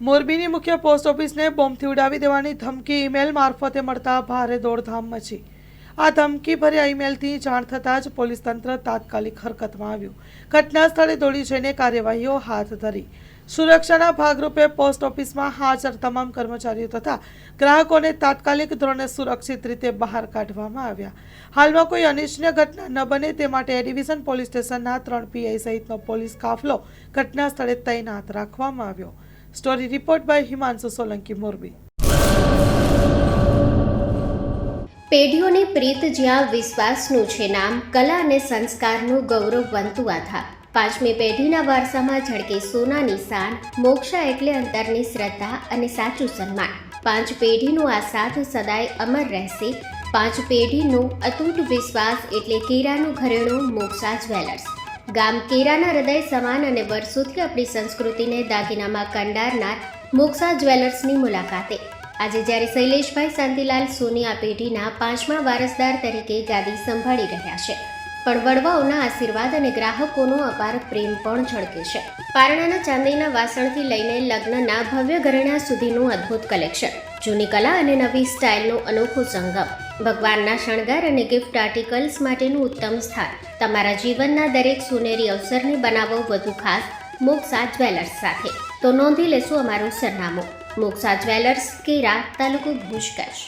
મોરબીની મુખ્ય પોસ્ટ ઓફિસને બોમ્બથી ઉડાવી દેવાની ધમકી ઈમેલ મારફતે મળતા ભારે દોડધામ મચી। આ ધમકી ભર્યા ઈમેલથી જાણ થતાં જ પોલીસ તંત્ર તાત્કાલિક હરકતમાં આવ્યું। ઘટના સ્થળે દોડી જઈને કાર્યવાહીઓ હાથ ધરી। સુરક્ષાના ભાગરૂપે પોસ્ટ ઓફિસમાં હાજર તમામ કર્મચારીઓ તથા ગ્રાહકોને તાત્કાલિક ધોરણે સુરક્ષિત રીતે બહાર કાઢવામાં આવ્યા। હાલમાં કોઈ અનિચ્છનીય ઘટના ન બને તે માટે એ ડિવિઝન પોલીસ સ્ટેશનના 3 પીઆઈ સહિતનો પોલીસ કાફલો ઘટના સ્થળે તૈનાત રાખવામાં આવ્યો। Story report by Himanshu Solanki, Morbi. પેઢીઓની પ્રીત જ્યાં વિશ્વાસનું છે નામ, કલા અને સંસ્કારનું ગૌરવ બનતું આધાર। 5મી પેઢીના વારસામાં ઝળકે સોનાની શાન, મોક્ષા એટલે અંતરની શ્રદ્ધા અને સાચું સન્માન। 5 પેઢીનું આ સાથ સદાય અમર રહેશે। 5 પેઢીનું અતૂટ વિશ્વાસ એટલે કેરાનું ઘરેણું મોક્ષા જ્વેલર્સ। ગામ કેરાના હૃદય સમાન અને વર્ષોથી આપણી સંસ્કૃતિને દાગીનામાં કંડારનાર મોક્ષા જ્વેલર્સની મુલાકાતે આજે જ્યારે શૈલેષભાઈ શાંતિલાલ સોની આ પેઢીના 5મા વારસદાર તરીકે ગાદી સંભાળી રહ્યા છે, પણ વડવાઓના આશીર્વાદ અને ગ્રાહકોનો અપાર પ્રેમ પણ ઝળકે છે। પારણાના ચાંદીના વાસણથી લઈને લગ્નના ભવ્ય ઘરેણા સુધીનું અદ્ભુત કલેક્શન, જૂની કલા અને નવી સ્ટાઇલનો અનોખો સંગમ, ભગવાનના શણગાર અને ગિફ્ટ આર્ટિકલ્સ માટેનું ઉત્તમ સ્થાન। તમારા જીવનના દરેક સોનેરી અવસરને બનાવો વધુ ખાસ મોક્ષા જ્વેલર્સ સાથે। તો નોંધી લેશો અમારું સરનામું: મોક્ષા જ્વેલર્સ, કેરા, તાલુકો ભુજ, કચ્છ।